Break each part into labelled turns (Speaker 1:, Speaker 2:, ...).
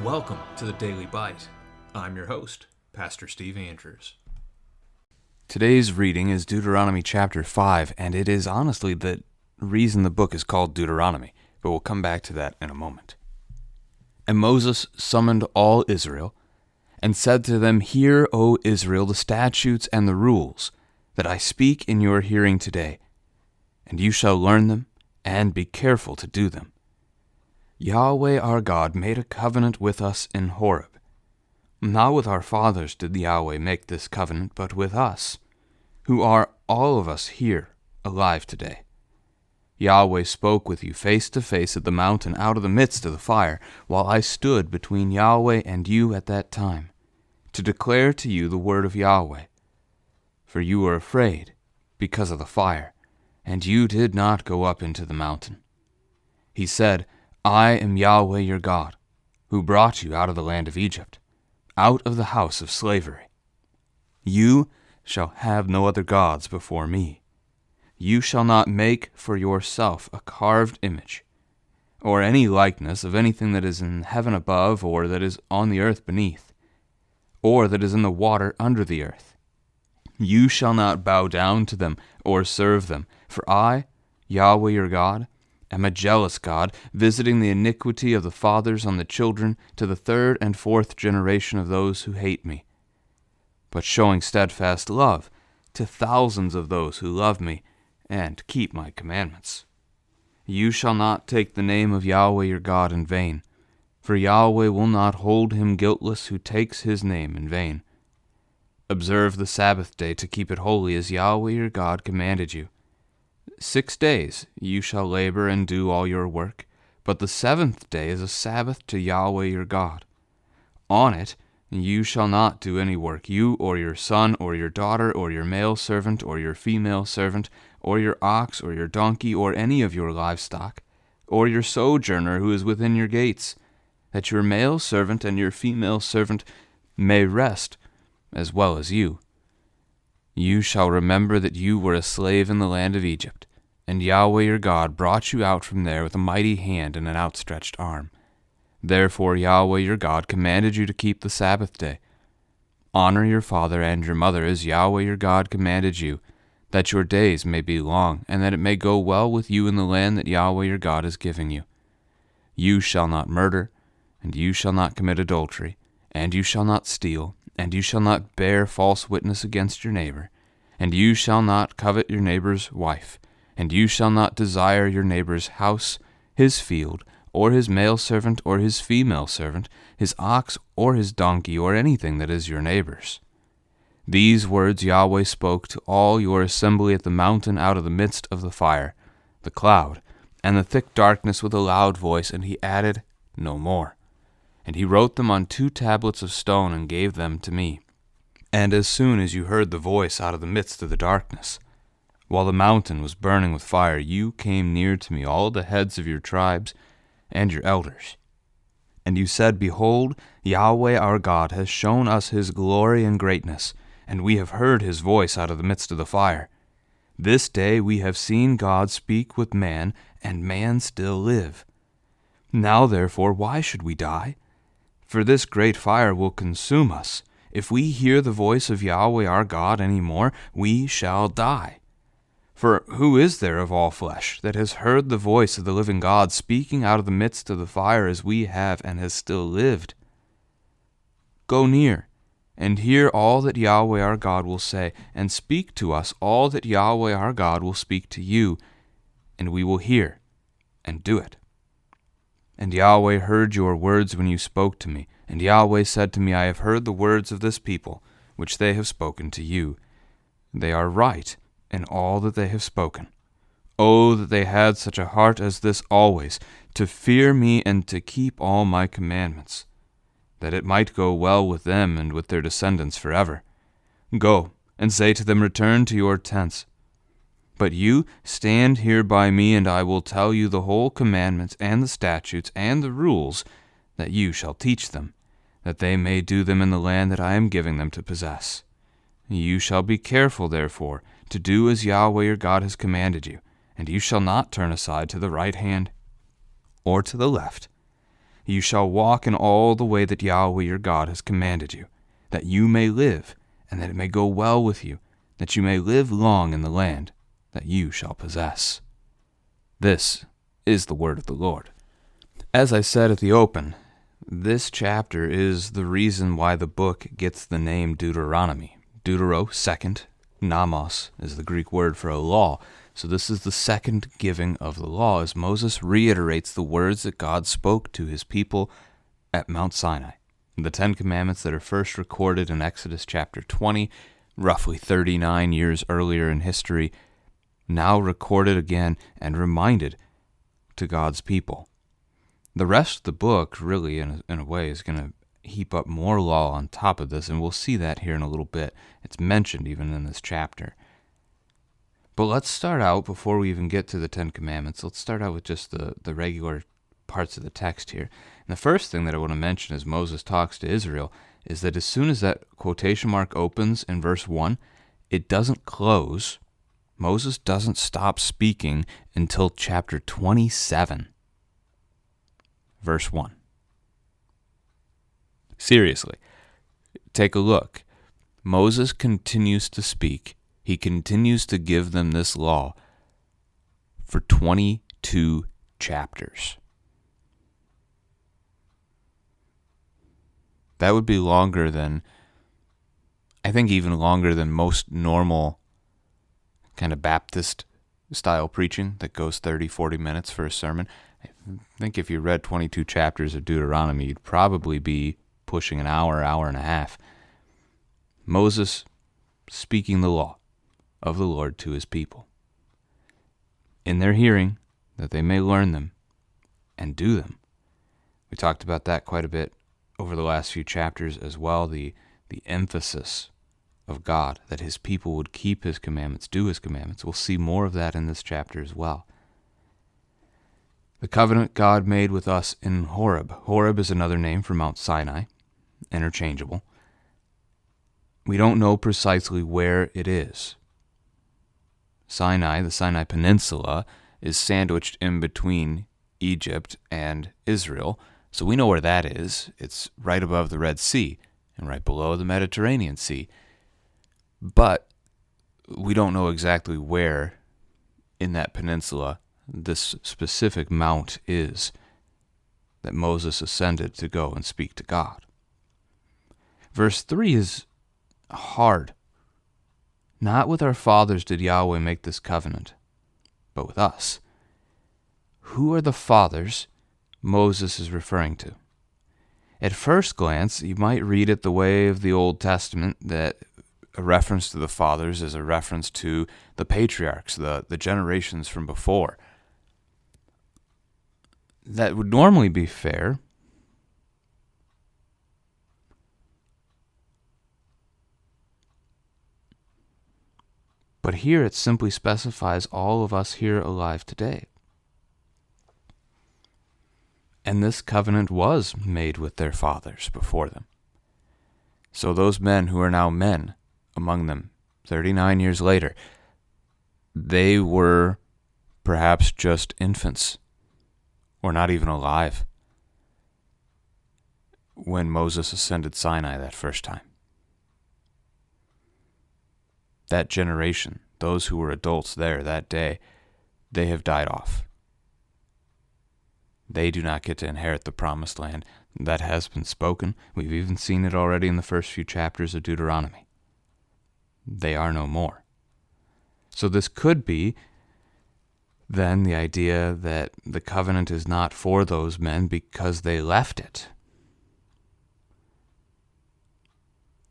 Speaker 1: Welcome to the Daily Bite. I'm your host, Pastor Steve Andrews. Today's reading is Deuteronomy chapter 5, and it is honestly the reason the book is called Deuteronomy, but we'll come back to that in a moment. And Moses summoned all Israel, and said to them, "Hear, O Israel, the statutes and the rules that I speak in your hearing today, and you shall learn them, and be careful to do them. Yahweh our God made a covenant with us in Horeb. Not with our fathers did Yahweh make this covenant, but with us, who are all of us here alive today. Yahweh spoke with you face to face at the mountain out of the midst of the fire, while I stood between Yahweh and you at that time, to declare to you the word of Yahweh. For you were afraid because of the fire, and you did not go up into the mountain. He said, I am Yahweh your God, who brought you out of the land of Egypt, out of the house of slavery. You shall have no other gods before me. You shall not make for yourself a carved image, or any likeness of anything that is in heaven above, or that is on the earth beneath, or that is in the water under the earth. You shall not bow down to them or serve them, for I, Yahweh your God, am a jealous God, visiting the iniquity of the fathers on the children to the third and fourth generation of those who hate me, but showing steadfast love to thousands of those who love me and keep my commandments. You shall not take the name of Yahweh your God in vain, for Yahweh will not hold him guiltless who takes his name in vain. Observe the Sabbath day to keep it holy as Yahweh your God commanded you. 6 days you shall labor and do all your work, but the seventh day is a Sabbath to Yahweh your God. On it you shall not do any work, you or your son or your daughter or your male servant or your female servant or your ox or your donkey or any of your livestock, or your sojourner who is within your gates, that your male servant and your female servant may rest as well as you. You shall remember that you were a slave in the land of Egypt, and Yahweh your God brought you out from there with a mighty hand and an outstretched arm. Therefore Yahweh your God commanded you to keep the Sabbath day. Honor your father and your mother as Yahweh your God commanded you, that your days may be long, and that it may go well with you in the land that Yahweh your God is giving you. You shall not murder, and you shall not commit adultery, and you shall not steal, and you shall not bear false witness against your neighbor, and you shall not covet your neighbor's wife, and you shall not desire your neighbor's house, his field, or his male servant, or his female servant, his ox, or his donkey, or anything that is your neighbor's. These words Yahweh spoke to all your assembly at the mountain out of the midst of the fire, the cloud, and the thick darkness with a loud voice, and he added no more. And he wrote them on 2 tablets of stone and gave them to me. And as soon as you heard the voice out of the midst of the darkness, while the mountain was burning with fire, you came near to me, all the heads of your tribes and your elders. And you said, Behold, Yahweh our God has shown us his glory and greatness, and we have heard his voice out of the midst of the fire. This day we have seen God speak with man, and man still live. Now therefore, why should we die? For this great fire will consume us. If we hear the voice of Yahweh our God any more, we shall die. For who is there of all flesh that has heard the voice of the living God speaking out of the midst of the fire as we have and has still lived? Go near, and hear all that Yahweh our God will say, and speak to us all that Yahweh our God will speak to you, and we will hear and do it. And Yahweh heard your words when you spoke to me, and Yahweh said to me, I have heard the words of this people, which they have spoken to you. They are right in all that they have spoken. Oh, that they had such a heart as this always, to fear me and to keep all my commandments, that it might go well with them and with their descendants forever. Go, and say to them, Return to your tents. But you stand here by me, and I will tell you the whole commandments and the statutes and the rules that you shall teach them, that they may do them in the land that I am giving them to possess. You shall be careful, therefore, to do as Yahweh your God has commanded you, and you shall not turn aside to the right hand or to the left, You shall walk in all the way that Yahweh your God has commanded you, that you may live, and that it may go well with you, that you may live long in the land that you shall possess. This is the word of the Lord. As I said at the open, this chapter is the reason why the book gets the name Deuteronomy. Deutero, second. Nomos is the Greek word for a law. So this is the second giving of the law as Moses reiterates the words that God spoke to his people at Mount Sinai. The Ten Commandments that are first recorded in Exodus chapter 20, roughly 39 years earlier in history, now recorded again and reminded to God's people. The rest of the book, really, in a way, is going to heap up more law on top of this, and we'll see that here in a little bit. It's mentioned even in this chapter. But let's start out, before we even get to the Ten Commandments, let's start out with just the regular parts of the text here. And the first thing that I want to mention as Moses talks to Israel is that as soon as that quotation mark opens in verse 1, it doesn't close. Moses doesn't stop speaking until chapter 27, verse 1. Seriously, take a look. Moses continues to speak. He continues to give them this law for 22 chapters. That would be longer than, I think even longer than most normal kind of Baptist-style preaching that goes 30, 40 minutes for a sermon. I think if you read 22 chapters of Deuteronomy, you'd probably be pushing an hour, hour and a half. Moses speaking the law of the Lord to his people, in their hearing, that they may learn them and do them. We talked about that quite a bit over the last few chapters as well, the emphasis of God, that his people would keep his commandments, do his commandments. We'll see more of that in this chapter as well. The covenant God made with us in Horeb. Horeb is another name for Mount Sinai, interchangeable. We don't know precisely where it is. Sinai, the Sinai Peninsula, is sandwiched in between Egypt and Israel, so we know where that is. It's right above the Red Sea and right below the Mediterranean Sea. But we don't know exactly where in that peninsula this specific mount is that Moses ascended to go and speak to God. Verse 3 is hard. Not with our fathers did Yahweh make this covenant, but with us. Who are the fathers Moses is referring to? At first glance, you might read it the way of the Old Testament, that a reference to the fathers is a reference to the patriarchs, the generations from before. That would normally be fair. But here it simply specifies all of us here alive today. And this covenant was made with their fathers before them. So those men who are now men among them, 39 years later, they were perhaps just infants, or not even alive, when Moses ascended Sinai that first time. That generation, those who were adults there that day, they have died off. They do not get to inherit the promised land. That has been spoken. We've even seen it already in the first few chapters of Deuteronomy. They are no more. So this could be then the idea that the covenant is not for those men because they left it.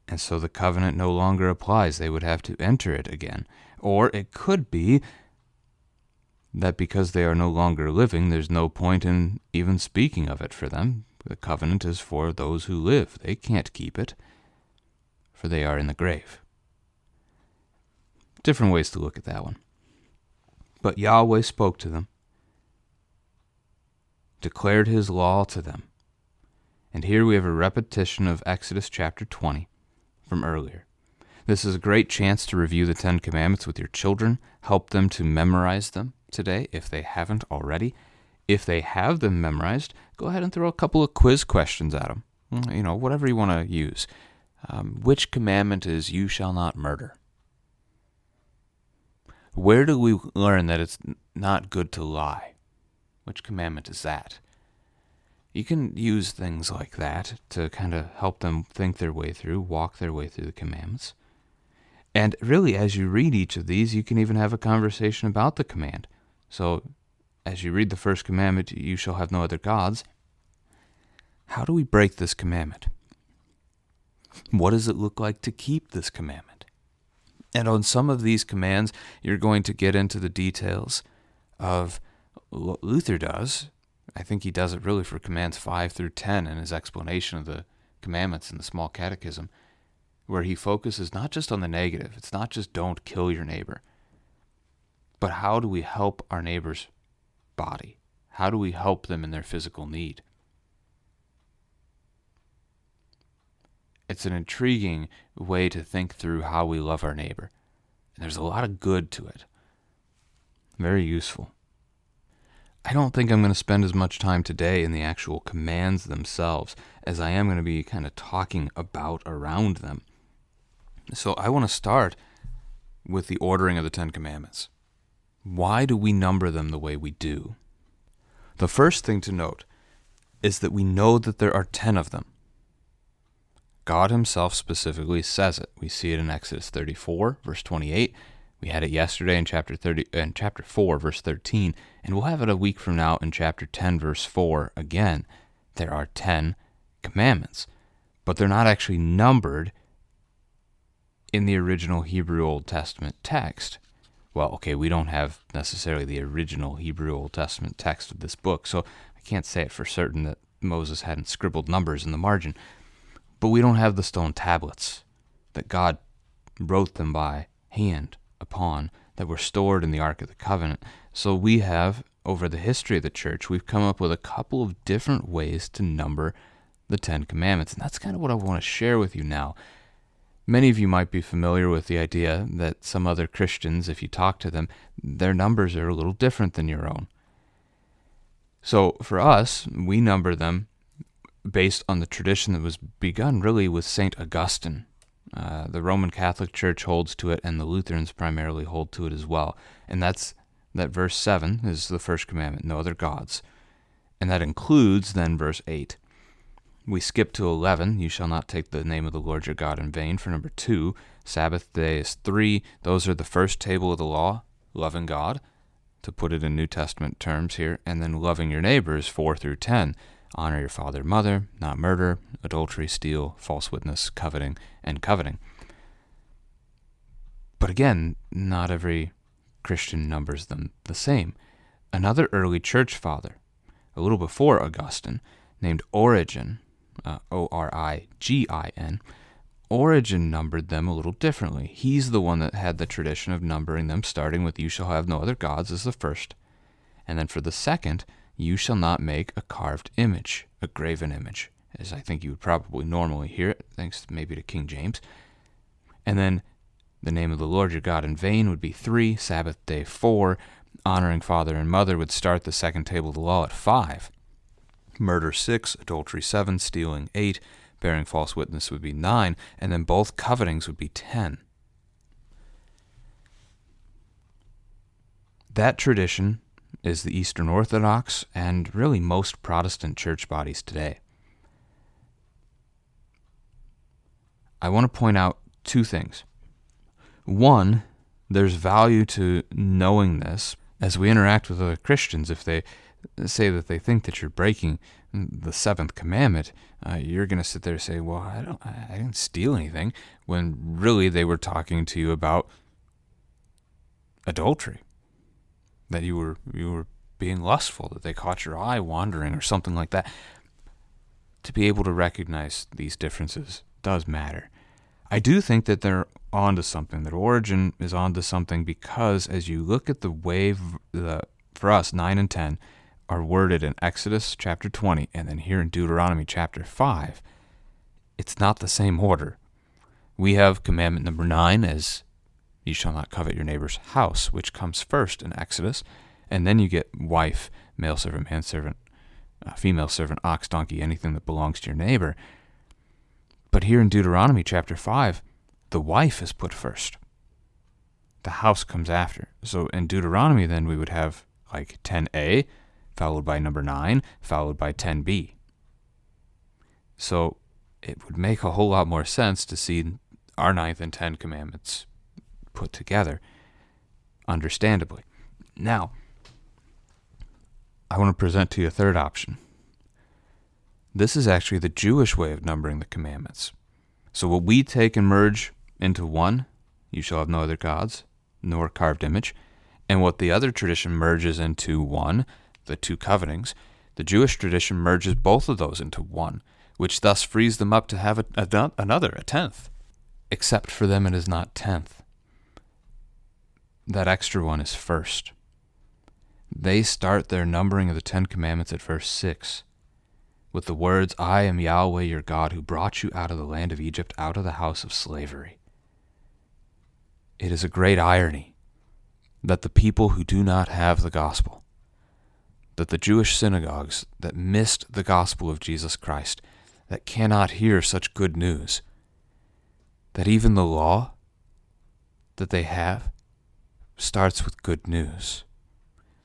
Speaker 1: And so the covenant no longer applies. They would have to enter it again. Or it could be that because they are no longer living, there's no point in even speaking of it for them. The covenant is for those who live. They can't keep it, for they are in the grave. Different ways to look at that one. But Yahweh spoke to them, declared his law to them. And here we have a repetition of Exodus chapter 20 from earlier. This is a great chance to review the Ten Commandments with your children. Help them to memorize them today if they haven't already. If they have them memorized, go ahead and throw a couple of quiz questions at them. Whatever you want to use. Which commandment is you shall not murder? Where do we learn that it's not good to lie? Which commandment is that? You can use things like that to kind of help them think their way through, walk their way through the commandments. And really, as you read each of these, you can even have a conversation about the command. So, as you read the first commandment, you shall have no other gods, how do we break this commandment? What does it look like to keep this commandment? And on some of these commands, you're going to get into the details of what Luther does. I think he does it really for commands 5 through 10 in his explanation of the commandments in the Small Catechism, where he focuses not just on the negative. It's not just don't kill your neighbor, but how do we help our neighbor's body? How do we help them in their physical need? It's an intriguing way to think through how we love our neighbor. And there's a lot of good to it. Very useful. I don't think I'm going to spend as much time today in the actual commands themselves as I am going to be kind of talking about around them. So I want to start with the ordering of the Ten Commandments. Why do we number them the way we do? The first thing to note is that we know that there are 10 of them. God himself specifically says it. We see it in Exodus 34, verse 28. We had it yesterday in chapter 4, verse 13, and we'll have it a week from now in chapter 10, verse 4 again. There are 10 commandments, but they're not actually numbered in the original Hebrew Old Testament text. Well, okay, we don't have necessarily the original Hebrew Old Testament text of this book, so I can't say it for certain that Moses hadn't scribbled numbers in the margin. But we don't have the stone tablets that God wrote them by hand upon that were stored in the Ark of the Covenant. So we have, over the history of the church, we've come up with a couple of different ways to number the 10 Commandments. And that's kind of what I want to share with you now. Many of you might be familiar with the idea that some other Christians, if you talk to them, their numbers are a little different than your own. So for us, we number them based on the tradition that was begun really with St. Augustine. The Roman Catholic Church holds to it, and the Lutherans primarily hold to it as well. And that verse 7 is the first commandment, no other gods. And that includes then verse 8. We skip to 11, you shall not take the name of the Lord your God in vain, for number 2. Sabbath day is 3. Those are the first table of the law, loving God, to put it in New Testament terms here. And then loving your neighbor is 4 through 10. Honor your father and mother, not murder, adultery, steal, false witness, coveting, and coveting. But again, not every Christian numbers them the same. Another early church father, a little before Augustine, named Origen, O-R-I-G-I-N, Origen numbered them a little differently. He's the one that had the tradition of numbering them, starting with you shall have no other gods as the first. And then for the second, you shall not make a carved image, a graven image, as I think you would probably normally hear it, thanks maybe to King James. And then the name of the Lord your God in vain would be 3, Sabbath day 4, honoring father and mother would start the second table of the law at 5. Murder 6, adultery 7, stealing 8, bearing false witness would be 9, and then both covetings would be 10. That tradition is the Eastern Orthodox and really most Protestant church bodies today. I want to point out 2 things. One, there's value to knowing this as we interact with other Christians. If they say that they think that you're breaking the 7th commandment, you're going to sit there and say, well, I didn't steal anything, when really they were talking to you about adultery. That you were being lustful, that they caught your eye wandering or something like that. To be able to recognize these differences does matter. I do think that they're onto something, that Origen is onto something, because as you look at the way for us, 9 and 10 are worded in Exodus chapter 20 and then here in Deuteronomy chapter 5, it's not the same order. We have commandment number 9 as you shall not covet your neighbor's house, which comes first in Exodus. And then you get wife, male servant, manservant, female servant, ox, donkey, anything that belongs to your neighbor. But here in Deuteronomy chapter 5, the wife is put first. The house comes after. So in Deuteronomy then we would have like 10a, followed by number 9, followed by 10b. So it would make a whole lot more sense to see our 9th and 10 commandments put together, understandably. Now, I want to present to you a third option. This is actually the Jewish way of numbering the commandments. So what we take and merge into one, you shall have no other gods, nor carved image, and what the other tradition merges into one, the 2 covenantings, the Jewish tradition merges both of those into one, which thus frees them up to have another, a 10th. Except for them it is not 10th. That extra one is first. They start their numbering of the 10 commandments at verse 6 with the words, I am Yahweh your God who brought you out of the land of Egypt, out of the house of slavery. It is a great irony that the people who do not have the gospel, that the Jewish synagogues that missed the gospel of Jesus Christ, that cannot hear such good news, that even the law that they have starts with good news.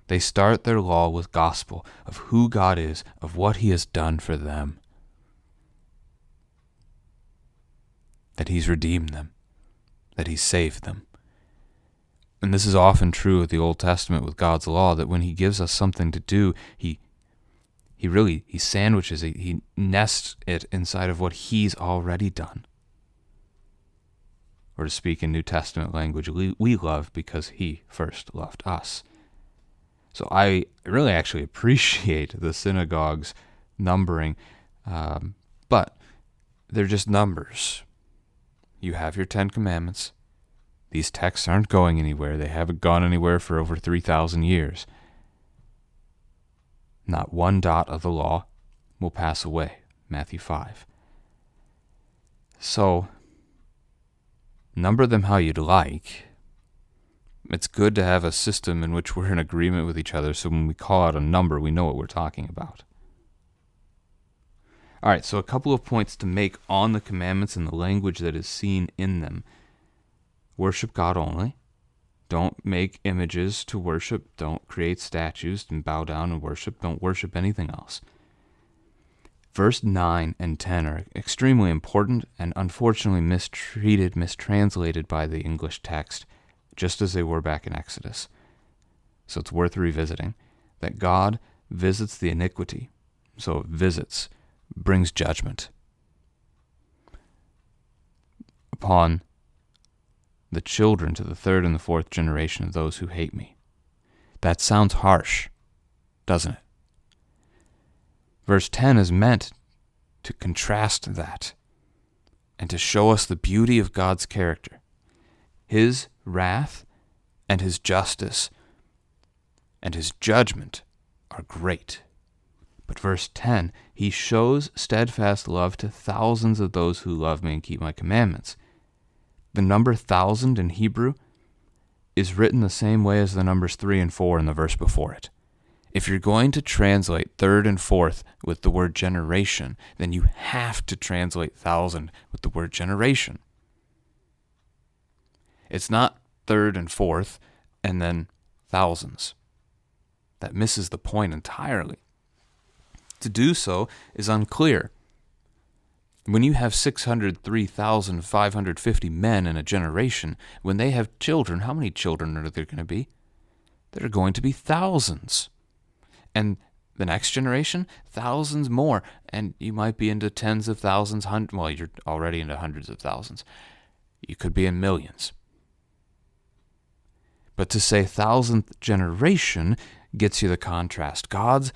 Speaker 1: They start their law with gospel of who God is, of what he has done for them, that he's redeemed them, that he's saved them. And this is often true of the Old Testament with God's law, that when he gives us something to do, he sandwiches it, he nests it inside of what he's already done. Or to speak in New Testament language, we love because he first loved us. So I really actually appreciate the synagogues numbering, but they're just numbers. You have your 10 commandments. These texts aren't going anywhere. They haven't gone anywhere for over 3,000 years. Not one dot of the law will pass away. Matthew 5. So, number them how you'd like. It's good to have a system in which we're in agreement with each other, so when we call out a number, we know what we're talking about. All right, so a couple of points to make on the commandments and the language that is seen in them. Worship God only. Don't make images to worship. Don't create statues and bow down and worship. Don't worship anything else. Verse 9 and 10 are extremely important and unfortunately mistranslated by the English text, just as they were back in Exodus. So it's worth revisiting. That God visits the iniquity. So visits, brings judgment upon the children to the 3rd and the 4th generation of those who hate me. That sounds harsh, doesn't it? Verse 10 is meant to contrast that and to show us the beauty of God's character. His wrath and his justice and his judgment are great. But verse 10, he shows steadfast love to thousands of those who love me and keep my commandments. The number 1,000 in Hebrew is written the same way as the numbers 3 and 4 in the verse before it. If you're going to translate 3rd and 4th with the word generation, then you have to translate 1,000 with the word generation. It's not 3rd and 4th and then thousands. That misses the point entirely. To do so is unclear. When you have 603,550 men in a generation, when they have children, how many children are there going to be? There are going to be thousands. And the next generation, thousands more. And you might be into tens of thousands, well, you're already into hundreds of thousands. You could be in millions. But to say 1,000th generation gets you the contrast. God's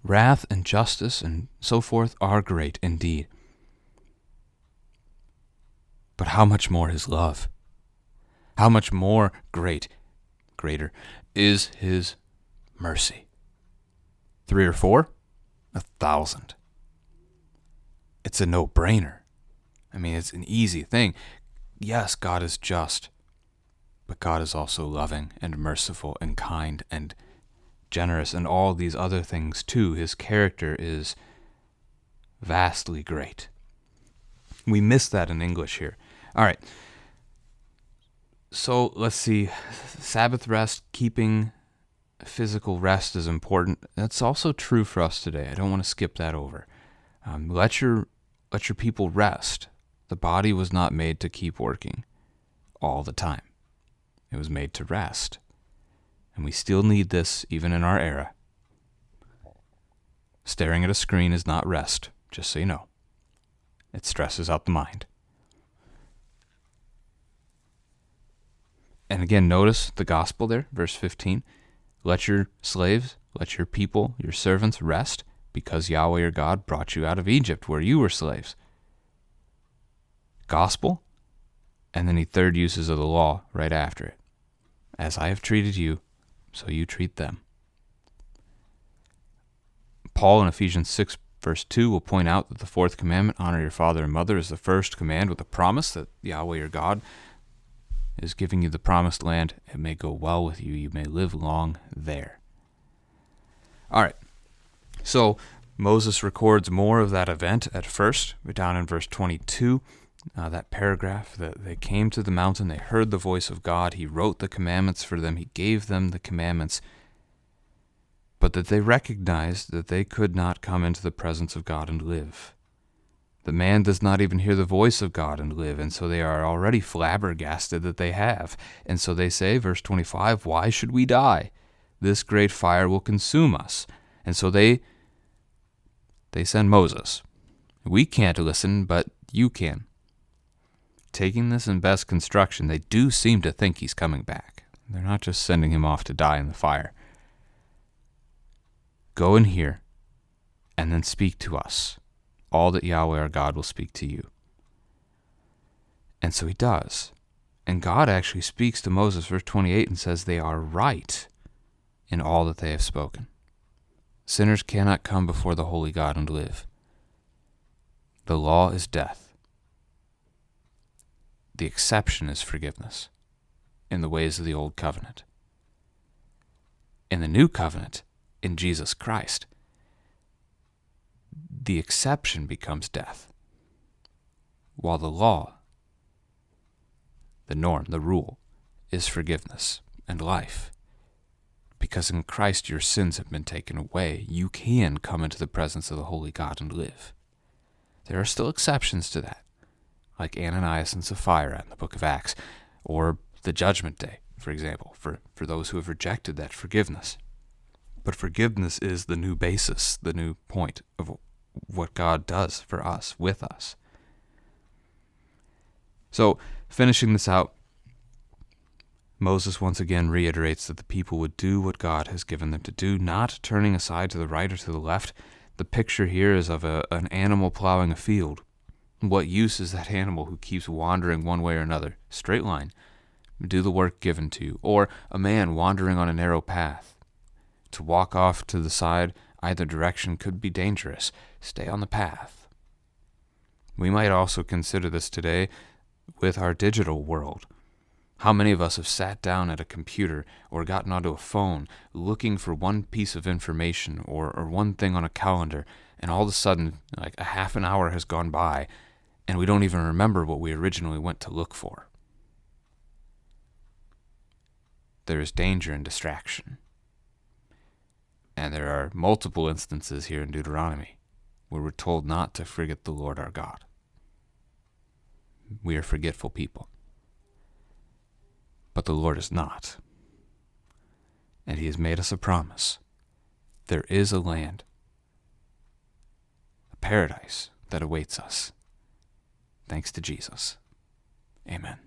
Speaker 1: wrath and justice and so forth are great indeed. But how much more his love? How much more greater is his mercy? 3 or 4? 1,000. It's a no-brainer. I mean, it's an easy thing. Yes, God is just, but God is also loving and merciful and kind and generous, and all these other things too. His character is vastly great. We miss that in English here. All right. So let's see. Sabbath rest, keeping physical rest is important. That's also true for us today. I don't want to skip that over. Let your people rest. The body was not made to keep working all the time. It was made to rest. And we still need this even in our era. Staring at a screen is not rest, just so you know. It stresses out the mind. And again, notice the gospel there, verse 15. Let your slaves, let your people, your servants rest, because Yahweh your God brought you out of Egypt, where you were slaves. Gospel, and then he third uses of the law right after it. As I have treated you, so you treat them. Paul in Ephesians 6, verse 2 will point out that the fourth commandment, honor your father and mother, is the first command with a promise that Yahweh your God is giving you the promised land. It may go well with you. You may live long there. All right. So Moses records more of that event at first, down in verse 22. That paragraph, that they came to the mountain, they heard the voice of God, he wrote the commandments for them, he gave them the commandments, but that they recognized that they could not come into the presence of God and live. The man does not even hear the voice of God and live, and so they are already flabbergasted that they have. And so they say, verse 25, why should we die? This great fire will consume us. And so they send Moses. We can't listen, but you can. Taking this in best construction, they do seem to think he's coming back. They're not just sending him off to die in the fire. Go in here, and then speak to us. All that Yahweh our God will speak to you. And so he does. And God actually speaks to Moses, verse 28, and says they are right in all that they have spoken. Sinners cannot come before the holy God and live. The law is death. The exception is forgiveness in the ways of the old covenant. In the new covenant, in Jesus Christ, the exception becomes death, while the law, the norm, the rule, is forgiveness and life. Because in Christ your sins have been taken away, you can come into the presence of the holy God and live. There are still exceptions to that, like Ananias and Sapphira in the book of Acts, or the judgment day, for example, for those who have rejected that forgiveness. But forgiveness is the new basis, the new point of what God does for us, with us. So, finishing this out, Moses once again reiterates that the people would do what God has given them to do, not turning aside to the right or to the left. The picture here is of an animal plowing a field. What use is that animal who keeps wandering one way or another? Straight line. Do the work given to you. Or a man wandering on a narrow path. To walk off to the side, either direction, could be dangerous. Stay on the path. We might also consider this today with our digital world. How many of us have sat down at a computer or gotten onto a phone looking for one piece of information or one thing on a calendar, and all of a sudden, like a half an hour has gone by, and we don't even remember what we originally went to look for? There is danger in distraction. And there are multiple instances here in Deuteronomy where we're told not to forget the Lord our God. We are forgetful people. But the Lord is not. And he has made us a promise. There is a land, a paradise that awaits us. Thanks to Jesus. Amen.